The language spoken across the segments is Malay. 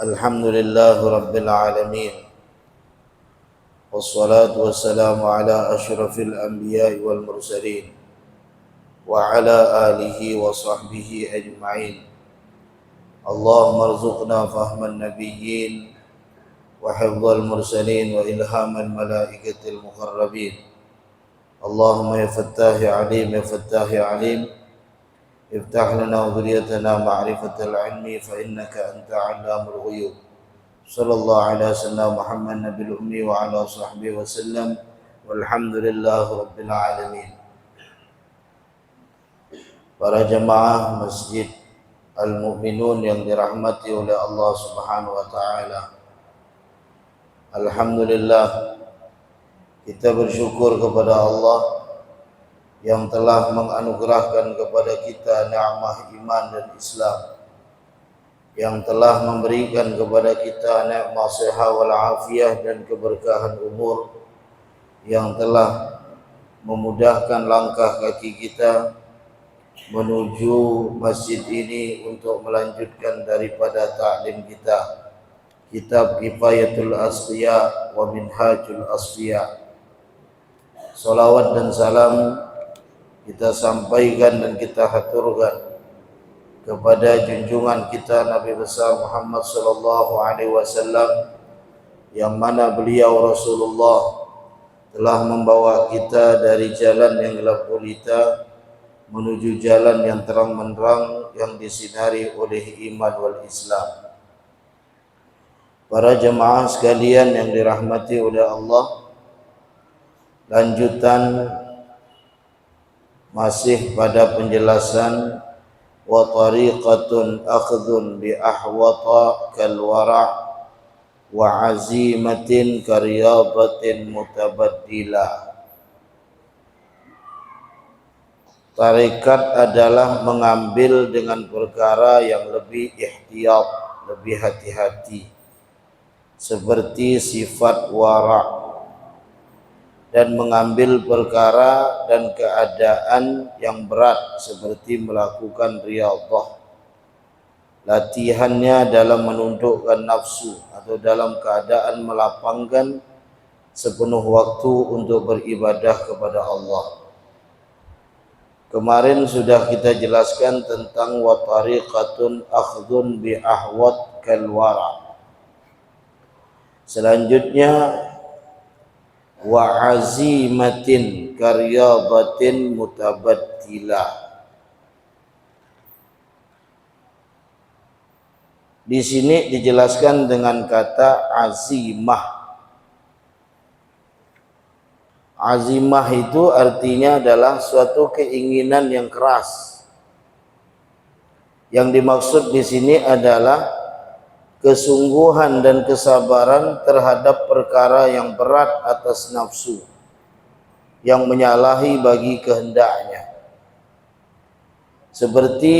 Alhamdulillah Rabbil Alamin. Wassalatu wassalamu ala ashrafil anbiya'i wal mursalin wa ala alihi wa sahbihi ajma'in. Allahumma arzuqna fahman nabiyyin wa hifdzal mursalin wa ilhaman malaikatil muqarrabin. Allahumma ya fattahi alim ya fattahi alim, iftah lana dhurriyyatana ma'rifatal ilmi fa innaka anta 'allamul ghuyub. Sallallahu ala sayyidina Muhammad nabil ummi wa ala sahbihi wa sallam, walhamdulillahi rabbil alamin. Para jemaah Masjid Al-Mu'minun yang dirahmati oleh Allah Subhanahu wa taala, alhamdulillah kita bersyukur kepada Allah yang telah menganugerahkan kepada kita nikmat iman dan Islam, yang telah memberikan kepada kita nikmat sehat wal afiyah dan keberkahan umur, yang telah memudahkan langkah kaki kita menuju masjid ini untuk melanjutkan daripada taklim kita, kitab Kifayatul Asfiya wa Minhajul Asfiya. Salawat dan salam kita sampaikan dan kita haturkan kepada junjungan kita Nabi besar Muhammad sallallahu alaihi wasallam, yang mana beliau Rasulullah telah membawa kita dari jalan yang gelap gulita menuju jalan yang terang benderang yang disinari oleh iman wal Islam. Para jemaah sekalian yang dirahmati oleh Allah, lanjutan masih pada penjelasan wa tariqatun akhdhun bi ahwata kal wara' wa azimatin karyabatin mutabaddila. Tarekat adalah mengambil dengan perkara yang lebih ihtiyat, lebih hati-hati, seperti sifat wara', dan mengambil perkara dan keadaan yang berat seperti melakukan riyadhah. Latihannya dalam menundukkan nafsu atau dalam keadaan melapangkan sepenuh waktu untuk beribadah kepada Allah. Kemarin sudah kita jelaskan tentang wa tariqatun akhdhun bi ahwat kal wara'. Selanjutnya wa azimatin karyabatin mutabaddila. Di sini dijelaskan dengan kata azimah. Azimah itu artinya adalah suatu keinginan yang keras. Yang dimaksud di sini adalah kesungguhan dan kesabaran terhadap perkara yang berat atas nafsu, yang menyalahi bagi kehendaknya, seperti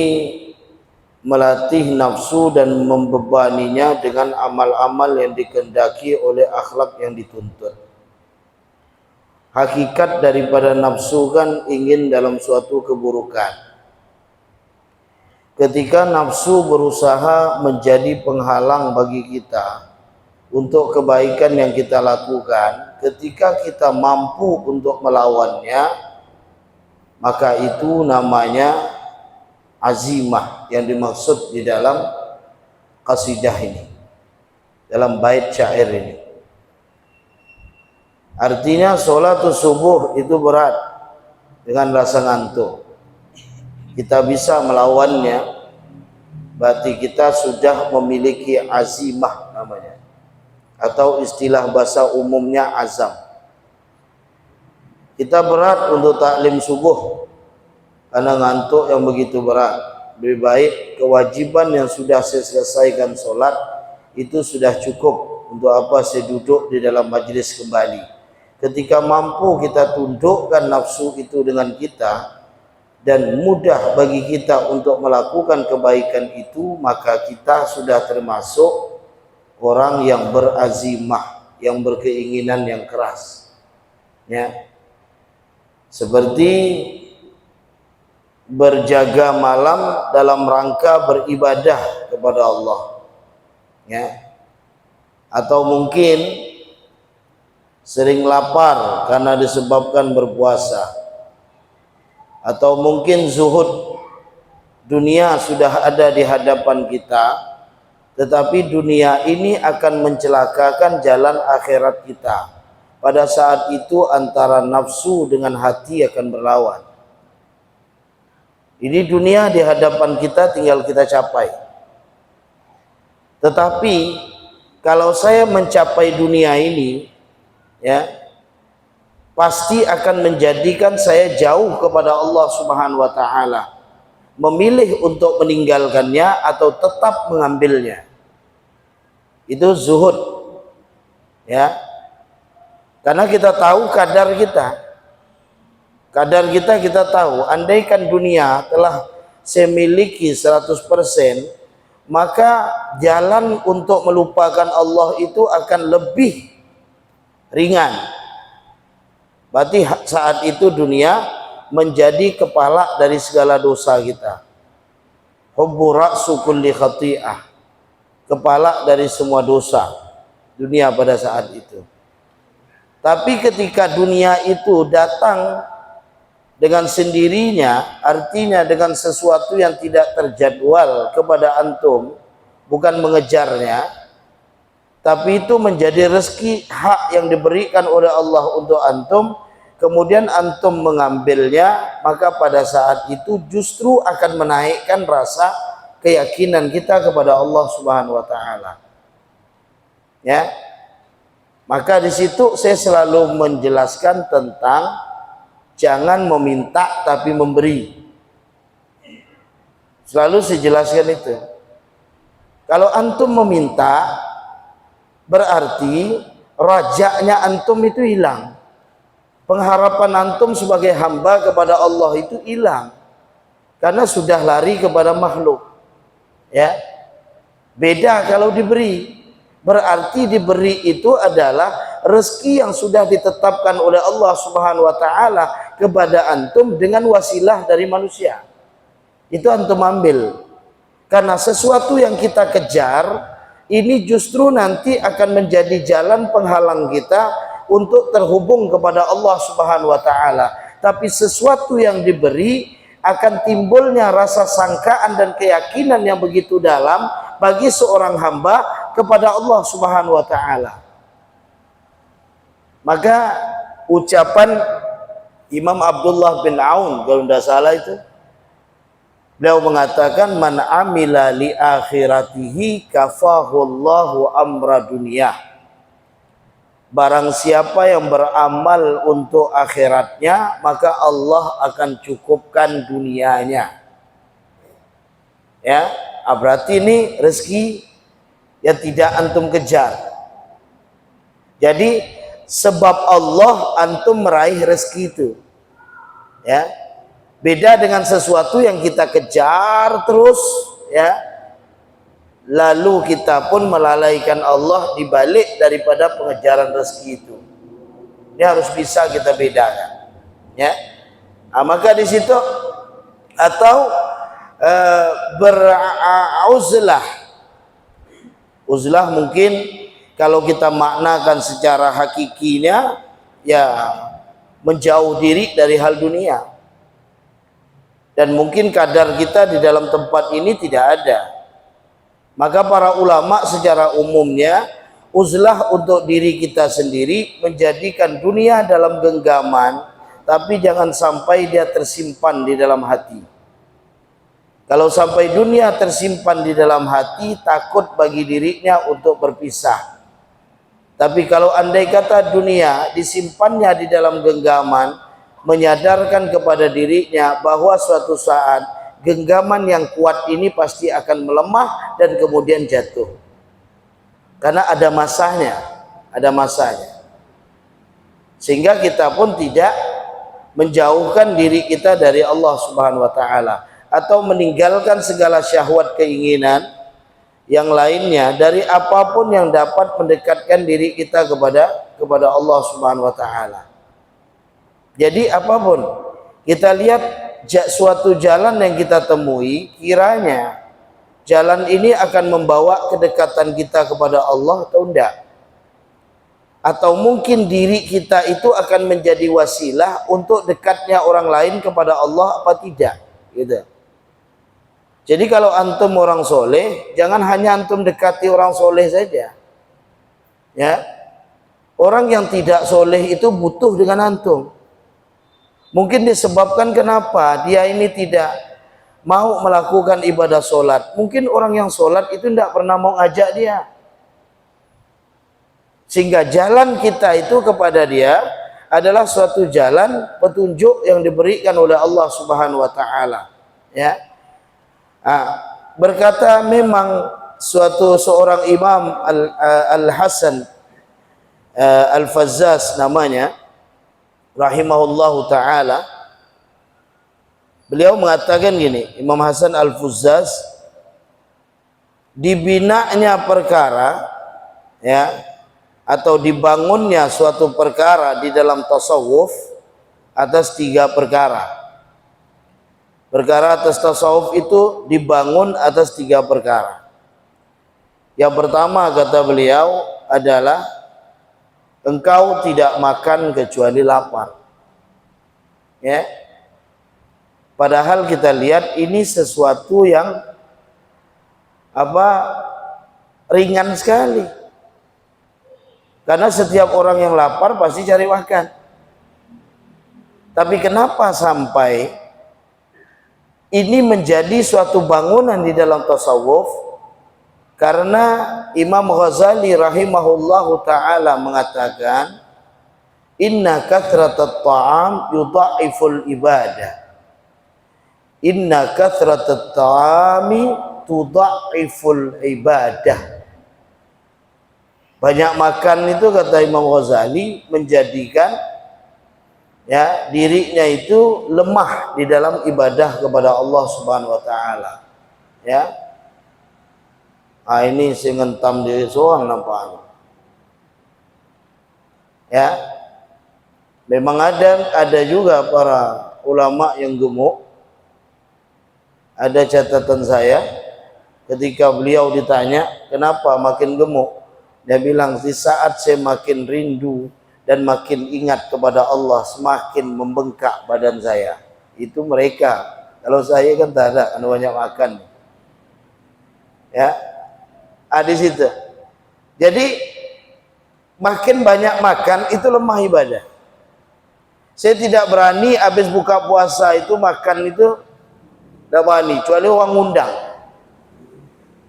melatih nafsu dan membebaninya dengan amal-amal yang dikehendaki oleh akhlak yang dituntut. Hakikat daripada nafsu kan ingin dalam suatu keburukan. Ketika nafsu berusaha menjadi penghalang bagi kita untuk kebaikan yang kita lakukan, ketika kita mampu untuk melawannya, maka itu namanya azimah yang dimaksud di dalam qasidah ini, dalam bait syair ini. Artinya sholatus subuh itu berat dengan rasa ngantuk. Kita bisa melawannya, berarti kita sudah memiliki azimah namanya, atau istilah bahasa umumnya azam. Kita berat untuk taklim subuh karena ngantuk yang begitu berat. Lebih baik kewajiban yang sudah saya selesaikan sholat itu sudah cukup. Untuk apa saya duduk di dalam majlis kembali? Ketika mampu kita tundukkan nafsu itu dengan kita, dan mudah bagi kita untuk melakukan kebaikan itu, maka kita sudah termasuk orang yang berazimah, yang berkeinginan yang keras, ya. Seperti berjaga malam dalam rangka beribadah kepada Allah. ya. Atau mungkin sering lapar karena disebabkan berpuasa, atau mungkin zuhud, dunia sudah ada di hadapan kita, tetapi dunia ini akan mencelakakan jalan akhirat kita. Pada saat itu antara nafsu dengan hati akan berlawan. Ini dunia di hadapan kita, tinggal kita capai. Tetapi kalau saya mencapai dunia ini, ya, pasti akan menjadikan saya jauh kepada Allah Subhanahu wa taala. Memilih untuk meninggalkannya atau tetap mengambilnya. Itu zuhud. Ya. Karena kita tahu kadar kita. Kadar kita tahu, andaikan dunia telah saya miliki 100%, maka jalan untuk melupakan Allah itu akan lebih ringan. Berarti saat itu dunia menjadi kepala dari segala dosa kita. Hubbu ra'su kulli khati'ah. Kepala dari semua dosa dunia pada saat itu. Tapi ketika dunia itu datang dengan sendirinya, artinya dengan sesuatu yang tidak terjadwal kepada antum, bukan mengejarnya, tapi itu menjadi rezeki hak yang diberikan oleh Allah untuk antum, kemudian antum mengambilnya, maka pada saat itu justru akan menaikkan rasa keyakinan kita kepada Allah Subhanahu wa taala. Ya. Maka di situ saya selalu menjelaskan tentang jangan meminta tapi memberi. Selalu saya jelaskan itu. Kalau antum meminta, berarti rajaknya antum itu hilang. Pengharapan antum sebagai hamba kepada Allah itu hilang. Karena sudah lari kepada makhluk. Ya. Beda kalau diberi. Berarti diberi itu adalah rezeki yang sudah ditetapkan oleh Allah Subhanahu wa taala kepada antum dengan wasilah dari manusia. Itu antum ambil. Karena sesuatu yang kita kejar ini justru nanti akan menjadi jalan penghalang kita untuk terhubung kepada Allah Subhanahu wa taala. Tapi sesuatu yang diberi akan timbulnya rasa sangkaan dan keyakinan yang begitu dalam bagi seorang hamba kepada Allah Subhanahu wa taala. Maka ucapan Imam Abdullah bin Aun, kalau tidak salah itu, beliau mengatakan, man amila li akhiratihi kafahullahu amra dunia. Barang siapa yang beramal untuk akhiratnya, maka Allah akan cukupkan dunianya. Ya, berarti ini rezeki yang tidak antum kejar. Jadi sebab Allah antum meraih rezeki itu. Ya. Beda dengan sesuatu yang kita kejar terus, ya. Lalu kita pun melalaikan Allah di balik daripada pengejaran rezeki itu. Ini harus bisa kita bedakan. Ya. Maka di situ atau beruzlah. Uzlah mungkin kalau kita maknakan secara hakikinya, ya menjauh diri dari hal dunia. Dan mungkin kadar kita di dalam tempat ini tidak ada. Maka para ulama secara umumnya uzlah untuk diri kita sendiri, menjadikan dunia dalam genggaman, tapi jangan sampai dia tersimpan di dalam hati. Kalau sampai dunia tersimpan di dalam hati, takut bagi dirinya untuk berpisah. Tapi kalau andai kata dunia disimpannya di dalam genggaman, menyadarkan kepada dirinya bahwa suatu saat genggaman yang kuat ini pasti akan melemah dan kemudian jatuh. Karena ada masanya, Sehingga kita pun tidak menjauhkan diri kita dari Allah Subhanahu wa taala atau meninggalkan segala syahwat keinginan yang lainnya dari apapun yang dapat mendekatkan diri kita kepada Allah Subhanahu wa taala. Jadi apapun kita lihat suatu jalan yang kita temui, kiranya jalan ini akan membawa kedekatan kita kepada Allah atau enggak? Atau mungkin diri kita itu akan menjadi wasilah untuk dekatnya orang lain kepada Allah apa tidak, gitu. Jadi kalau antum orang soleh, jangan hanya antum dekati orang soleh saja, ya. Orang yang tidak soleh itu butuh dengan antum. Mungkin disebabkan kenapa dia ini tidak mau melakukan ibadah solat. Mungkin orang yang solat itu tidak pernah mau ngajak dia. Sehingga jalan kita itu kepada dia adalah suatu jalan petunjuk yang diberikan oleh Allah Subhanahu wa taala, ya. Berkata memang seorang imam Al-Hasan Al-Fazzaz namanya, rahimahullahu taala, beliau mengatakan gini, Imam Hasan Al-Fazzaz, dibinanya perkara, ya, atau dibangunnya suatu perkara di dalam tasawuf atas 3 perkara. Perkara atas tasawuf itu dibangun atas 3 perkara. Yang pertama kata beliau adalah engkau tidak makan kecuali lapar, ya. Padahal kita lihat ini sesuatu yang ringan sekali. Karena setiap orang yang lapar pasti cari makan. Tapi kenapa sampai ini menjadi suatu bangunan di dalam tasawuf? Karena Imam Ghazali rahimahullahu ta'ala mengatakan, inna kathratat ta'am yudha'iful ibadah. Inna kathratat ta'ami tudha'iful ibadah. Banyak makan itu, kata Imam Ghazali, menjadikan, ya, dirinya itu lemah di dalam ibadah kepada Allah Subhanahu wa taala, ya. Ini sing ngentam diri soang nampaknya, ya. Memang ada juga para ulama yang gemuk. Ada catatan saya ketika beliau ditanya kenapa makin gemuk, dia bilang, di saat saya makin rindu dan makin ingat kepada Allah, semakin membengkak badan saya. Itu mereka. Kalau saya kan tak ada, kan banyak makan, ya. Di situ. Jadi makin banyak makan itu lemah ibadah. Saya tidak berani habis buka puasa itu makan itu, tidak berani, kecuali orang ngundang.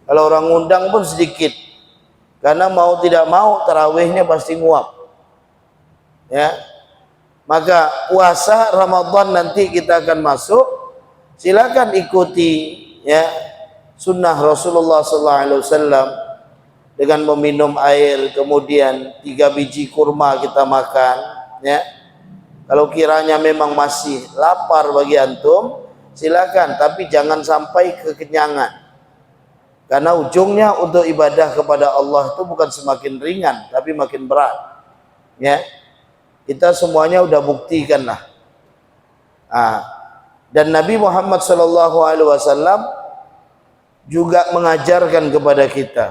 Kalau orang ngundang pun sedikit, karena mau tidak mau tarawihnya pasti nguap, ya. Maka puasa Ramadan nanti kita akan masuk, silakan ikuti, ya, sunnah Rasulullah SAW dengan meminum air, kemudian 3 biji kurma kita makan, ya. Kalau kiranya memang masih lapar bagi antum, silakan, tapi jangan sampai kekenyangan. Karena ujungnya untuk ibadah kepada Allah itu bukan semakin ringan, tapi makin berat, ya. Kita semuanya udah buktikan lah. Dan Nabi Muhammad SAW juga mengajarkan kepada kita,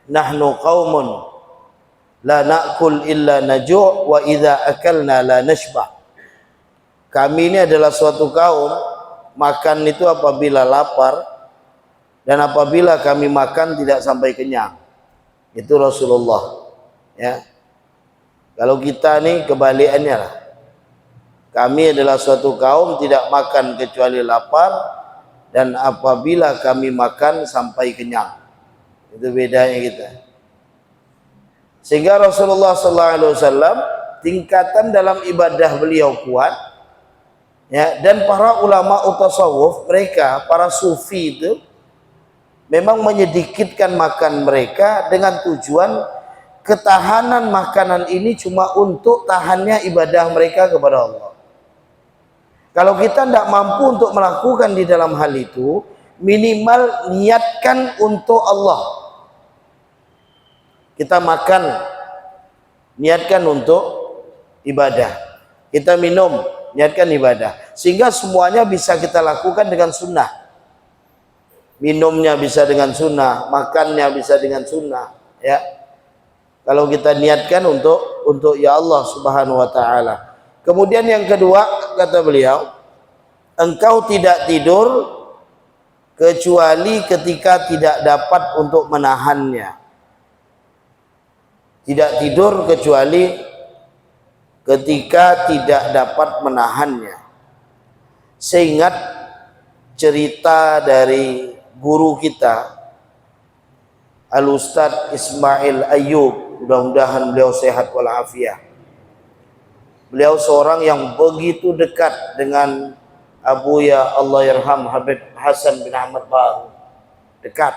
nahnu qaumun la na'kul illa naju' wa idza akalna la nashba. Kami ini adalah suatu kaum, makan itu apabila lapar, dan apabila kami makan tidak sampai kenyang. Itu Rasulullah, ya. Kalau kita nih kebalikannya lah. Kami adalah suatu kaum tidak makan kecuali lapar, dan apabila kami makan sampai kenyang. Itu bedanya kita. Sehingga Rasulullah SAW tingkatan dalam ibadah beliau kuat, ya. Dan para ulama tasawuf, mereka para sufi itu memang menyedikitkan makan mereka dengan tujuan ketahanan makanan ini cuma untuk tahannya ibadah mereka kepada Allah. Kalau kita tidak mampu untuk melakukan di dalam hal itu, minimal niatkan untuk Allah. Kita makan, niatkan untuk ibadah. Kita minum, niatkan ibadah. Sehingga semuanya bisa kita lakukan dengan sunnah. minumnya bisa dengan sunnah, makannya bisa dengan sunnah, ya. Kalau kita niatkan untuk ya Allah Subhanahu wa taala. Kemudian yang kedua kata beliau, engkau tidak tidur kecuali ketika tidak dapat untuk menahannya. Tidak tidur kecuali ketika tidak dapat menahannya. Seingat cerita dari guru kita Al-Ustadz Ismail Ayyub, mudah-mudahan beliau sehat walafiat. Beliau seorang yang begitu dekat dengan Abuya Allah Yarham Habib Hasan bin Ahmad Baru. Dekat.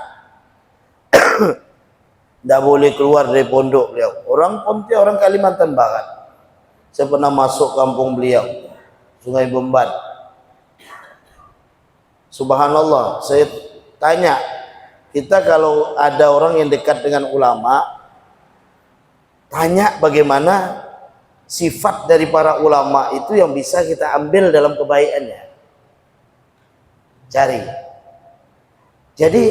Tidak boleh keluar dari pondok beliau. Orang Pontianak, orang Kalimantan Barat. Saya pernah masuk kampung beliau, Sungai Bemban. Subhanallah, saya tanya, kita kalau ada orang yang dekat dengan ulama, tanya bagaimana sifat dari para ulama itu yang bisa kita ambil dalam kebaikannya. Cari. Jadi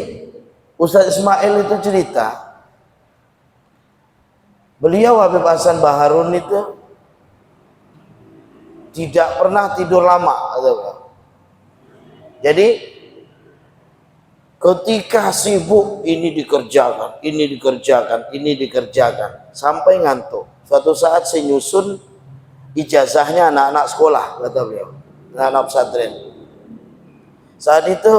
Ustaz Ismail itu cerita, beliau Habib Hasan Baharun itu tidak pernah tidur lama. Jadi ketika sibuk ini dikerjakan, ini dikerjakan sampai ngantuk. Suatu saat saya nyusun ijazahnya anak-anak sekolah, kata beliau, anak-anak pesantren. Saat itu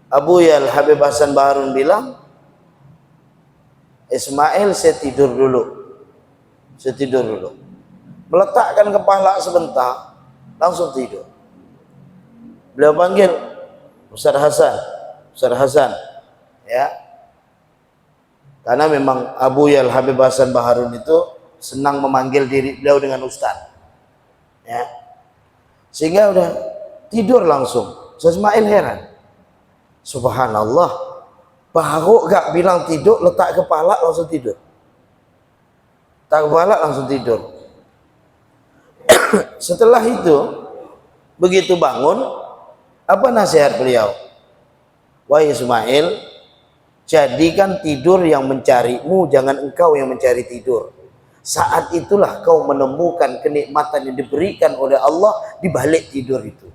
Abu Yal Habib Hasan Baharun bilang, Ismail, saya tidur dulu. Meletakkan kepala sebentar, langsung tidur. Beliau panggil, Ustaz Hasan, ya. Karena memang Abu Yal Habib Hasan Baharun itu senang memanggil diri beliau dengan Ustaz, ya. Sehingga udah tidur langsung. Ustaz Ismail heran, subhanallah, baru gak bilang tidur, letak kepala langsung tidur. Letak kepala langsung tidur. Setelah itu, begitu bangun, apa nasihat beliau? Wahai Ismail, jadikan tidur yang mencarimu, jangan engkau yang mencari tidur. Saat itulah kau menemukan kenikmatan yang diberikan oleh Allah di balik tidur itu.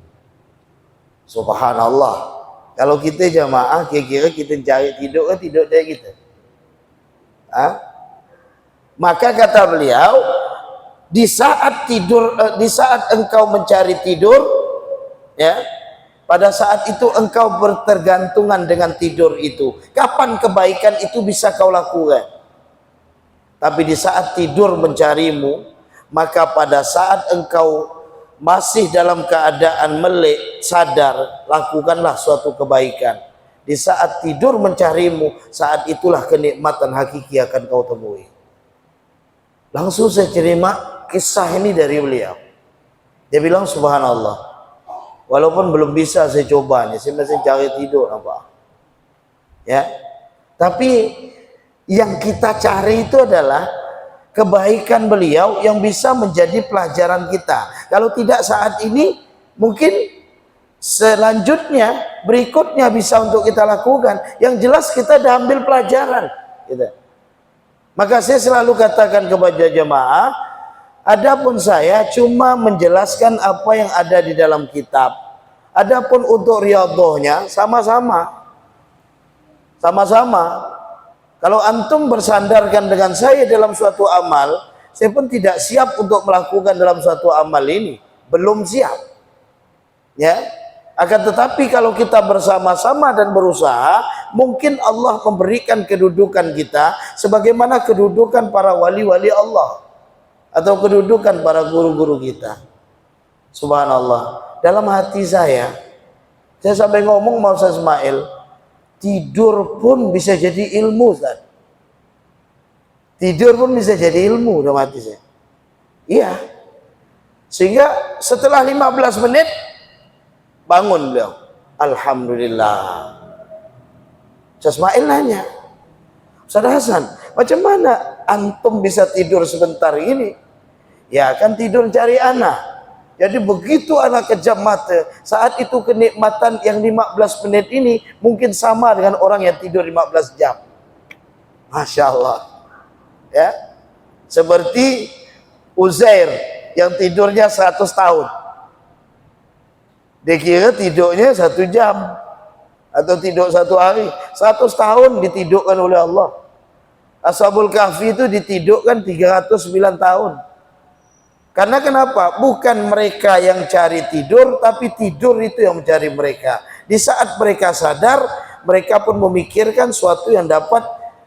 Subhanallah. Kalau kita jamaah, kira-kira kita cari tidur kan tidur dari kita. Maka kata beliau, di saat engkau mencari tidur, ya, pada saat itu engkau bertergantungan dengan tidur itu. Kapan kebaikan itu bisa kau lakukan? Tapi di saat tidur mencarimu, maka pada saat engkau masih dalam keadaan melek, sadar, lakukanlah suatu kebaikan. Di saat tidur mencarimu, saat itulah kenikmatan hakiki akan kau temui. Langsung saya terima kisah ini dari beliau. Dia bilang, subhanallah, walaupun belum bisa saya coba nih, saya masih cari tidur apa, ya. Tapi yang kita cari itu adalah kebaikan beliau yang bisa menjadi pelajaran kita. Kalau tidak saat ini, mungkin selanjutnya, berikutnya bisa untuk kita lakukan. Yang jelas kita dah ambil pelajaran, gitu. Maka saya selalu katakan kepada jemaah, adapun saya cuma menjelaskan apa yang ada di dalam kitab. Adapun untuk riyadhahnya sama-sama. Kalau antum bersandarkan dengan saya dalam suatu amal, saya pun tidak siap untuk melakukan dalam suatu amal ini. Belum siap. Ya. Akan tetapi kalau kita bersama-sama dan berusaha, mungkin Allah memberikan kedudukan kita sebagaimana kedudukan para wali-wali Allah atau kedudukan para guru-guru kita. Subhanallah. Dalam hati saya sampai ngomong mau Ustaz Ismail, tidur pun bisa jadi ilmu, Ustaz. Tidur pun bisa jadi ilmu dalam hati saya. Iya. Sehingga setelah 15 menit bangun beliau. Alhamdulillah. Ustaz Ismail nanya, Ustaz Hasan, macam mana antum bisa tidur sebentar ini? Ya kan tidur cari anak. Jadi begitu anak kejam mata, saat itu kenikmatan yang 15 menit ini mungkin sama dengan orang yang tidur 15 jam. Masya Allah. Ya, seperti Uzair yang tidurnya 100 tahun. Dia kira tidurnya 1 jam atau tidur 1 hari. 100 tahun ditidurkan oleh Allah. Ashabul Kahfi itu ditidurkan 309 tahun. Karena kenapa? Bukan mereka yang cari tidur, tapi tidur itu yang mencari mereka. Di saat mereka sadar, mereka pun memikirkan suatu yang dapat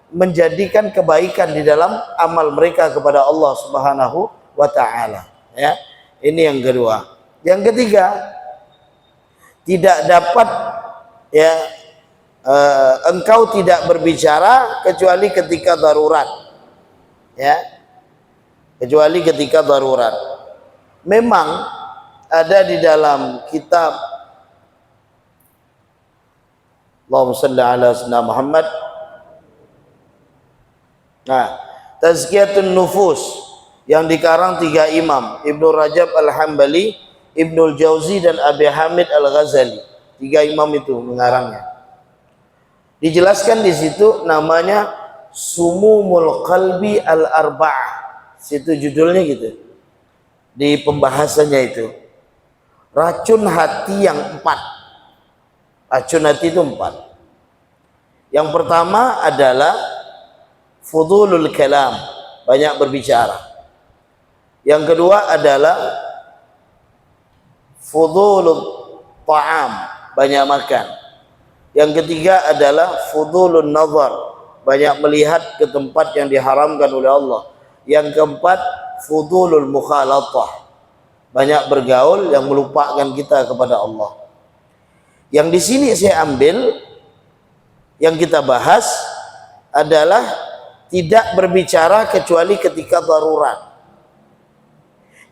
menjadikan kebaikan di dalam amal mereka kepada Allah Subhanahu wa ta'ala. Ya, ini yang kedua. Yang ketiga, tidak dapat ya engkau tidak berbicara kecuali ketika darurat. Ya, kecuali ketika darurat. Memang ada di dalam kitab Allahumma shalli ala sayyidina Muhammad. Nah, Tazkiyatun Nufus yang dikarang 3 imam, Ibnu Rajab Al-Hambali, Ibnul Jauzi dan Abi Hamid Al-Ghazali. 3 imam itu mengarangnya. Dijelaskan di situ namanya Sumumul Qalbi Al-Arba'ah. Situ judulnya gitu. Di pembahasannya itu. Racun hati yang 4. Racun hati itu 4. Yang pertama adalah fudulul kalam, banyak berbicara. Yang kedua adalah fudulul ta'am, banyak makan. Yang ketiga adalah fudulun nazar, banyak melihat ke tempat yang diharamkan oleh Allah. Yang keempat fudulul mukhalatah, banyak bergaul yang melupakan kita kepada Allah. Yang di sini saya ambil, yang kita bahas adalah tidak berbicara kecuali ketika darurat.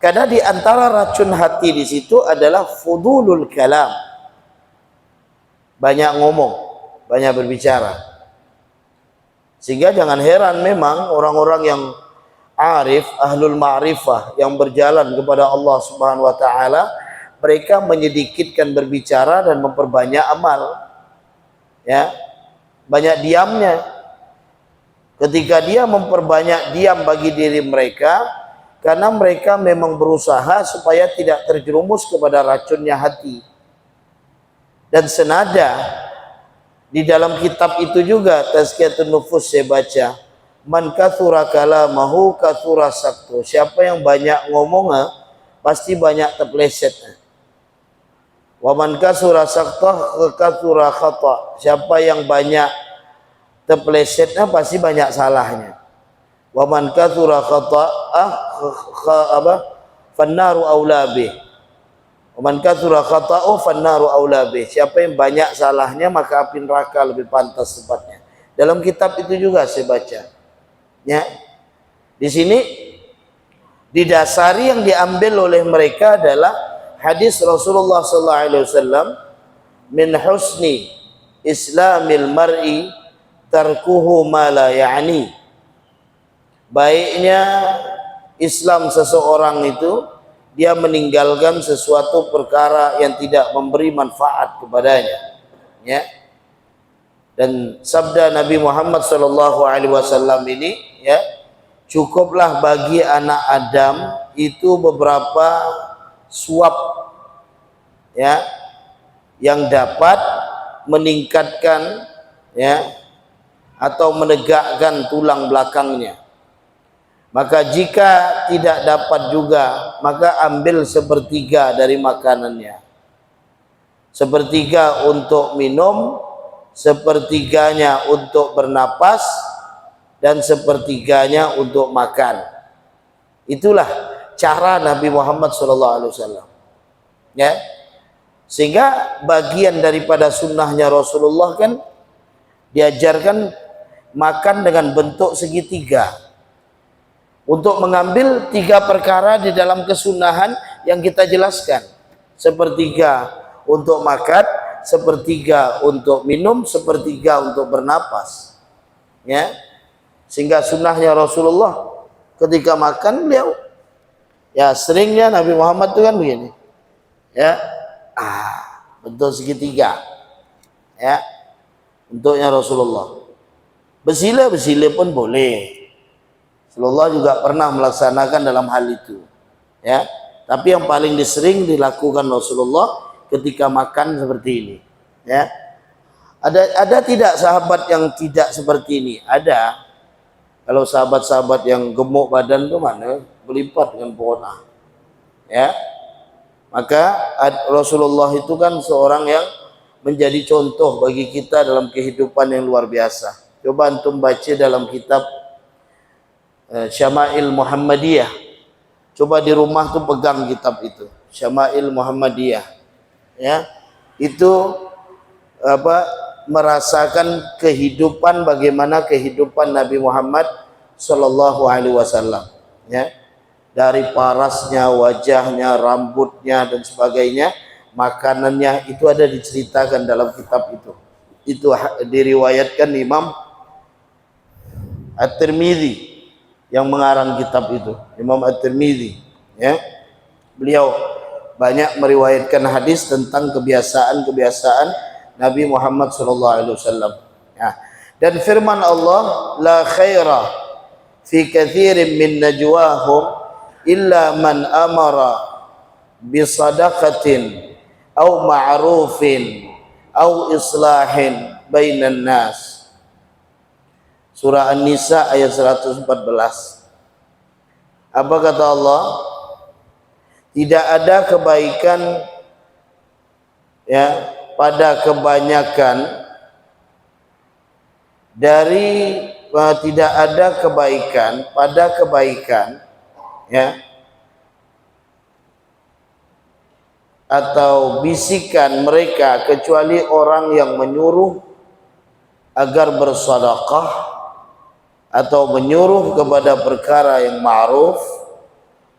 Karena di antara racun hati di situ adalah fudulul kalam. Banyak ngomong, banyak berbicara. Sehingga jangan heran memang orang-orang yang arif, ahlul ma'rifah yang berjalan kepada Allah Subhanahu wa taala, mereka menyedikitkan berbicara dan memperbanyak amal. Ya. Banyak diamnya. Ketika dia memperbanyak diam bagi diri mereka, karena mereka memang berusaha supaya tidak terjerumus kepada racunnya hati. Dan senada di dalam kitab itu juga Tazkiyatun Nufus saya baca, man kathura kalamahu kathura saktu. Siapa yang banyak ngomongnya pasti banyak terpleset. Wa man kathura saktah kathura khata. Siapa yang banyak terplesetnya pasti banyak salahnya. Wa man kathura khata'ah fannaru aula bih. Wa man kathura khata'u fannaru aula bih. Siapa yang banyak salahnya maka api neraka lebih pantas tempatnya. Dalam kitab itu juga saya baca. Ya. Di sini didasari yang diambil oleh mereka adalah hadis Rasulullah sallallahu alaihi wasallam, min husni islamil mar'i tarkuhu ma la ya'ni. Baiknya Islam seseorang itu dia meninggalkan sesuatu perkara yang tidak memberi manfaat kepadanya. Ya. Dan sabda Nabi Muhammad sallallahu alaihi wasallam ini, ya, cukuplah bagi anak Adam itu beberapa suap, ya, yang dapat meningkatkan, ya, atau menegakkan tulang belakangnya. Maka jika tidak dapat juga, maka ambil sepertiga dari makanannya. Sepertiga untuk minum, sepertiganya untuk bernapas, dan sepertiganya untuk makan. Itulah cara Nabi Muhammad SAW. Ya, sehingga bagian daripada sunnahnya Rasulullah kan diajarkan makan dengan bentuk segitiga, untuk mengambil 3 perkara di dalam kesunahan yang kita jelaskan. Sepertiga untuk makan, sepertiga untuk minum, sepertiga untuk bernapas. Ya, sehingga sunnahnya Rasulullah ketika makan beliau Ya, seringnya Nabi Muhammad itu kan begini. Ya. Bentuk segitiga. Ya. Bentuknya Rasulullah. Bersila pun boleh. Rasulullah juga pernah melaksanakan dalam hal itu. Ya. Tapi yang paling sering dilakukan Rasulullah ketika makan seperti ini. Ya. Ada tidak sahabat yang tidak seperti ini? Ada. Kalau sahabat-sahabat yang gemuk badan itu mana berlipat dengan pohon. Ya, maka Rasulullah itu kan seorang yang menjadi contoh bagi kita dalam kehidupan yang luar biasa. Coba antum baca dalam kitab Syama'il Muhammadiyah. Coba di rumah tuh pegang kitab itu, Syama'il Muhammadiyah. Ya, itu merasakan kehidupan, bagaimana kehidupan Nabi Muhammad Sallallahu Alaihi Wasallam, ya, dari parasnya, wajahnya, rambutnya dan sebagainya, makanannya, itu ada diceritakan dalam kitab itu. Itu diriwayatkan Imam At-Tirmidzi yang mengarang kitab itu, Imam At-Tirmidzi, ya. Beliau banyak meriwayatkan hadis tentang kebiasaan Nabi Muhammad sallallahu alaihi wasallam. Ya. Dan firman Allah, la khaira fi katsirin min najwahum illa man amara bi sadaqatin aw ma'rufin aw islahin bainan nas. Surah An-Nisa ayat 114. Apa kata Allah? Tidak ada kebaikan, ya, pada kebanyakan dari tidak ada kebaikan pada kebaikan, ya, atau bisikan mereka kecuali orang yang menyuruh agar bersedekah atau menyuruh kepada perkara yang ma'ruf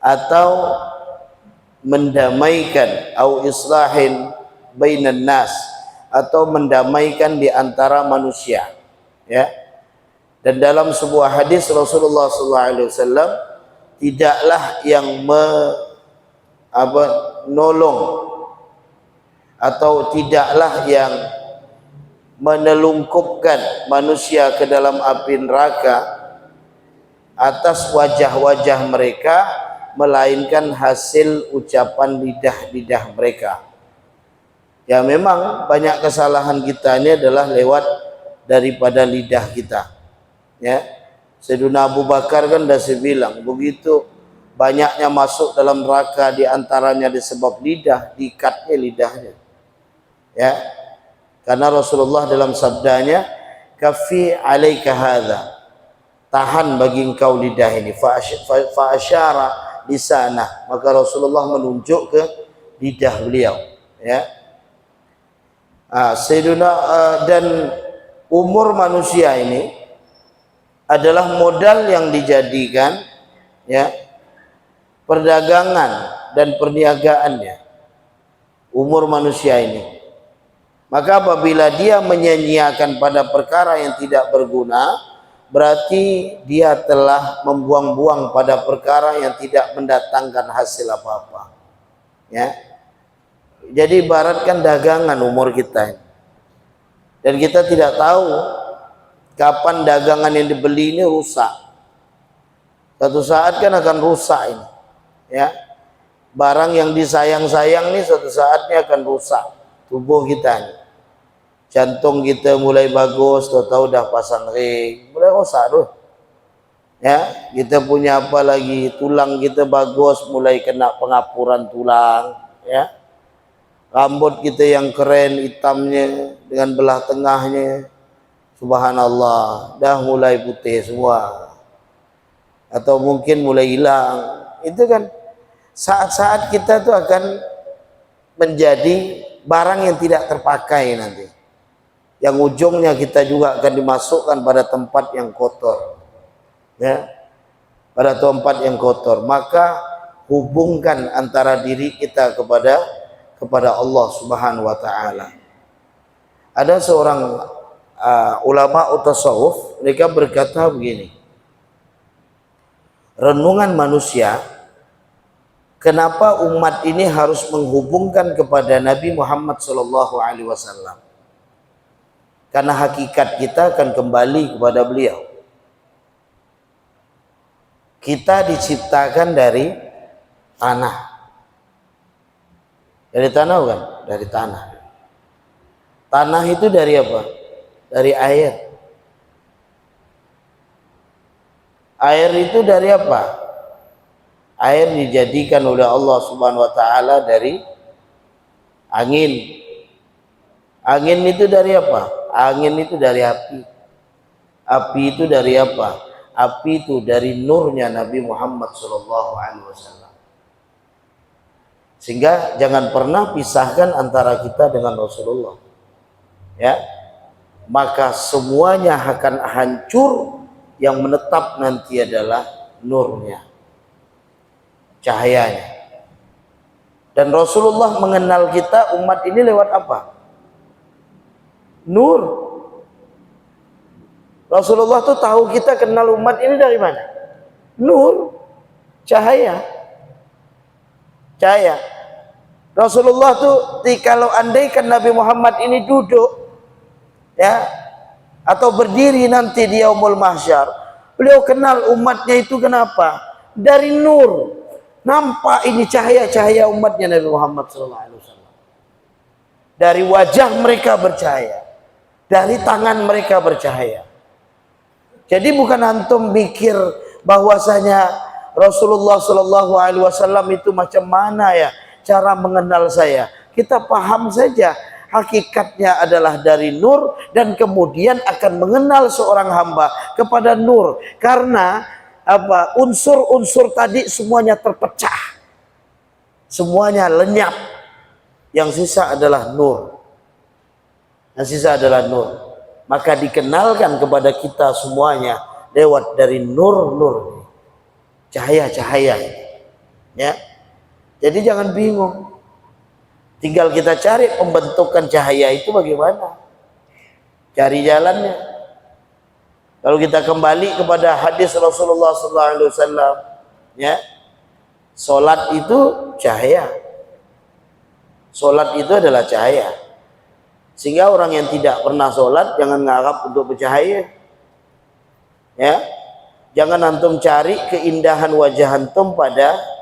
atau mendamaikan au islahin bainan nas, atau mendamaikan di antara manusia, ya. Dan dalam sebuah hadis Rasulullah SAW, tidaklah yang menolong atau tidaklah yang menelungkupkan manusia ke dalam api neraka atas wajah-wajah mereka, melainkan hasil ucapan lidah-lidah mereka. Ya, memang banyak kesalahan kita ini adalah lewat daripada lidah kita. Ya, Sayyidina Abu Bakar kan dah bilang, begitu banyaknya masuk dalam neraka, di antaranya disebab lidah, diikatnya lidahnya. Ya, karena Rasulullah dalam sabdanya, kafi alaika hadza, tahan bagi engkau lidah ini. Fa asyara lisanah, maka Rasulullah menunjuk ke lidah beliau. Ya. Dan umur manusia ini adalah modal yang dijadikan, ya, perdagangan dan perniagaannya, umur manusia ini. Maka apabila dia menyia-nyiakan pada perkara yang tidak berguna, berarti dia telah membuang-buang pada perkara yang tidak mendatangkan hasil apa-apa, ya. Jadi ibaratkan dagangan umur kita ini. Dan kita tidak tahu kapan dagangan yang dibeli ini rusak. Suatu saat kan akan rusak ini, ya. Barang yang disayang-sayang ini suatu saatnya akan rusak tubuh kita ini. Jantung kita mulai bagus, tahu-tahu dah pasang ring, mulai rusak tuh. Ya, kita punya apa lagi? Tulang kita bagus, mulai kena pengapuran tulang, ya. Rambut kita yang keren hitamnya dengan belah tengahnya, subhanallah, dah mulai putih semua, atau mungkin mulai hilang. Itu kan saat-saat kita tuh akan menjadi barang yang tidak terpakai nanti, yang ujungnya kita juga akan dimasukkan pada tempat yang kotor, ya, pada tempat yang kotor. Maka hubungkan antara diri kita kepada Allah Subhanahu wa taala. Ada seorang ulama tasawuf, mereka berkata begini, renungan manusia Kenapa umat ini harus menghubungkan kepada Nabi Muhammad SAW? Karena hakikat kita akan kembali kepada beliau. Kita diciptakan dari tanah. Dari tanah bukan? Dari tanah. Tanah itu dari apa? Dari air. Air itu dari apa? Air dijadikan oleh Allah Subhanahu wa taala dari angin. Angin itu dari apa? Angin itu dari api. Api itu dari apa? Api itu dari nurnya Nabi Muhammad SAW. Sehingga jangan pernah pisahkan antara kita dengan Rasulullah. Ya, maka semuanya akan hancur. Yang menetap nanti adalah nurnya, cahayanya. Dan Rasulullah mengenal kita umat ini lewat apa? Nur. Rasulullah tuh tahu kita kenal umat ini dari mana? Nur, cahaya. Cahaya. Rasulullah tuh kalau andaikan Nabi Muhammad ini duduk, ya, atau berdiri nanti di yaumul mahsyar, beliau kenal umatnya itu kenapa? Dari nur. Nampak ini cahaya-cahaya umatnya Nabi Muhammad SAW. Dari wajah mereka bercahaya, dari tangan mereka bercahaya. Jadi bukan antum mikir bahwasanya Rasulullah SAW itu macam mana ya cara mengenal saya. Kita paham saja. Hakikatnya adalah dari nur, dan kemudian akan mengenal seorang hamba kepada nur, karena apa? Unsur-unsur tadi semuanya terpecah, semuanya lenyap. Yang sisa adalah nur. Yang sisa adalah nur. Maka dikenalkan kepada kita semuanya lewat dari nur-nur, cahaya-cahaya. Ya, jadi jangan bingung. Tinggal kita cari pembentukan cahaya itu bagaimana, cari jalannya. Kalau kita kembali kepada hadis Rasulullah SAW, ya, solat itu cahaya. Solat itu adalah cahaya. Sehingga orang yang tidak pernah solat jangan ngarap untuk bercahaya. Ya, jangan antum cari keindahan wajah antum pada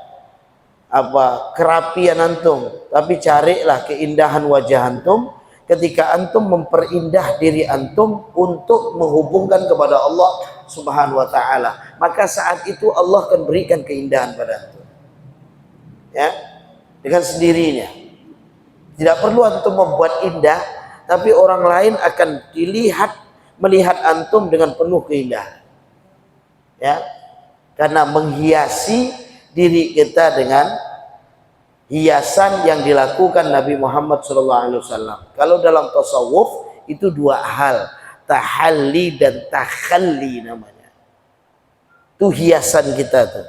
apa kerapian antum, tapi carilah keindahan wajah antum ketika antum memperindah diri antum untuk menghubungkan kepada Allah Subhanahu wa taala. Maka saat itu Allah akan berikan keindahan pada antum. Ya, dengan sendirinya. Tidak perlu antum membuat indah, tapi orang lain akan melihat antum dengan penuh keindahan. Ya, karena menghiasi diri kita dengan hiasan yang dilakukan Nabi Muhammad SAW. Kalau dalam tasawuf itu dua hal, tahalli dan takhalli namanya. Itu hiasan kita tuh,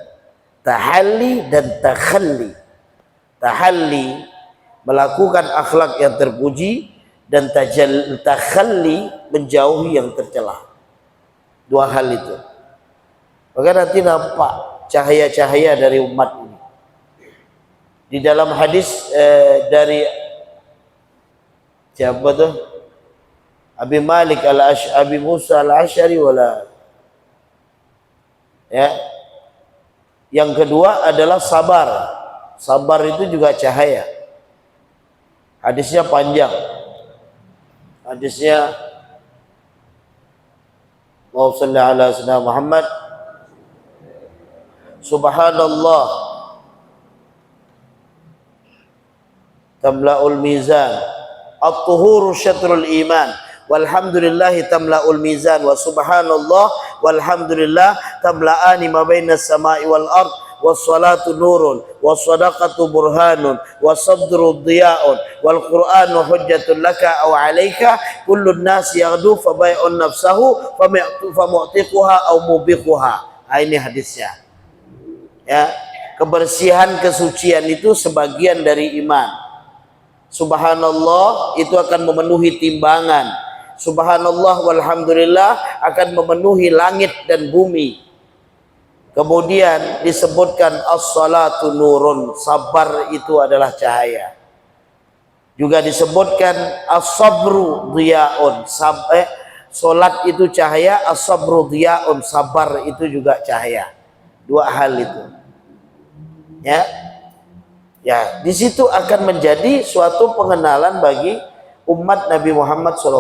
tahalli dan takhalli. Tahalli melakukan akhlak yang terpuji, dan takhalli menjauhi yang tercela. Dua hal itu. Maka nanti nampak cahaya-cahaya dari umat ini. Di dalam hadis dari siapa tuh? Abi Malik Abi Musa al-Asy'ari wala. Ya. Yang kedua adalah sabar. Sabar itu juga cahaya. Hadisnya panjang. Hadisnya Allahumma shalli ala sayyidina Muhammad. Subhanallah tamla'ul mizan, at-tuhuru syatrul iman, walhamdulillahi tamla'ul mizan, wa subhanallah walhamdulillah tamla'ani ma bainas sama'i wal ard, wassalatu nurun, wassadaqatu burhanun, wasadru diya'un, wal qur'anu hujjatun laka aw 'alaika, kullun nasi yaghdu fa bai'un nafsahu fa mu'tiquha aw mubiquha. Ini hadisnya. Ya, kebersihan kesucian itu sebagian dari iman. Subhanallah itu akan memenuhi timbangan. Subhanallah walhamdulillah akan memenuhi langit dan bumi. Kemudian disebutkan as-salatu nurun, sabar itu adalah cahaya. Juga disebutkan as-sabru dhiyaun, salat itu cahaya, as-sabru dhiyaun, sabar itu juga cahaya. Dua hal itu. Ya. Ya, di situ akan menjadi suatu pengenalan bagi umat Nabi Muhammad SAW.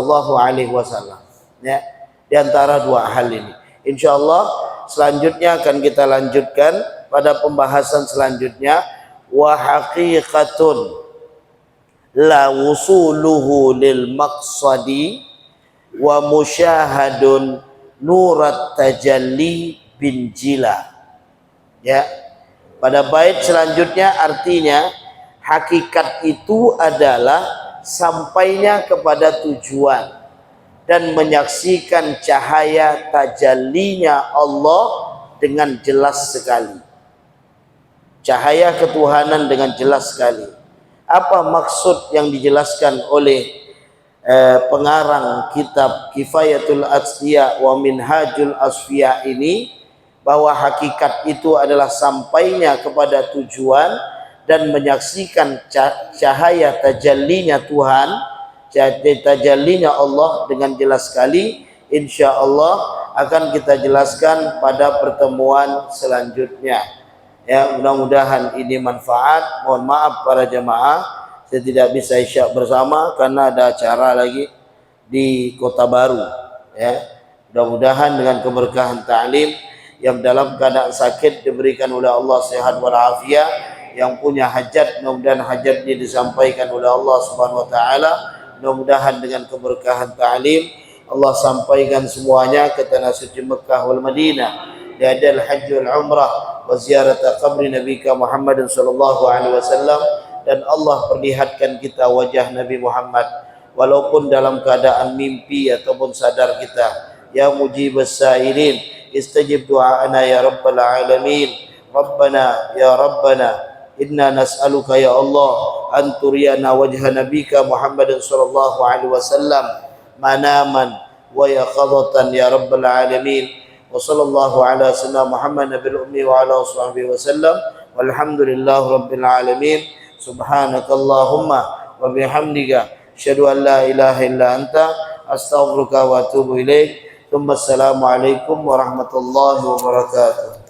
Ya, di antara dua hal ini. Insyaallah selanjutnya akan kita lanjutkan pada pembahasan selanjutnya, wa haqiqatun la wusuluhu lil maqsadi wa musyahadun nurat tajalli bin jila. Ya, pada bait selanjutnya artinya hakikat itu adalah sampainya kepada tujuan dan menyaksikan cahaya tajallinya Allah dengan jelas sekali. Cahaya ketuhanan dengan jelas sekali. Apa maksud yang dijelaskan oleh pengarang kitab Kifayatul Asfiya wa Minhajul Asfiya ini, bahwa hakikat itu adalah sampainya kepada tujuan dan menyaksikan cahaya tajallinya Tuhan, tajallinya Allah dengan jelas sekali. Insya Allah akan kita jelaskan pada pertemuan selanjutnya. Ya, mudah-mudahan ini manfaat. Mohon maaf para jemaah, saya tidak bisa isya bersama karena ada acara lagi di Kota Baru. Ya, mudah-mudahan dengan keberkahan ta'lim, yang dalam keadaan sakit diberikan oleh Allah sehat walafiat, yang punya hajat mudah-mudahan hajatnya disampaikan oleh Allah Subhanahu wa taala. Mudah-mudahan dengan keberkahan ta'lim Allah sampaikan semuanya ke tanah suci Mekah wal Madinah, diadal haji wal umrah wa ziyarat qabri Nabi Muhammad sallallahu alaihi wasallam, dan Allah perlihatkan kita wajah Nabi Muhammad walaupun dalam keadaan mimpi ataupun sadar kita. Ya mujibas sailin istajib du'aana ya rabbal alamin. Rabbana ya rabbana inna nas'aluka ya Allah an turiyana wajha nabika Muhammadin sallallahu alaihi wasallam manaman wa yaqadatan ya rabbal alamin. Wa sallallahu ala sayyidina Muhammad nabil ummi wa ala sahbihi wasallam walhamdulillahi rabbil alamin. Subhanakallahumma wa bihamdika asyhadu an la ilaha illa anta astaghfiruka wa atubu ilaik. Assalamualaikum warahmatullahi wabarakatuh.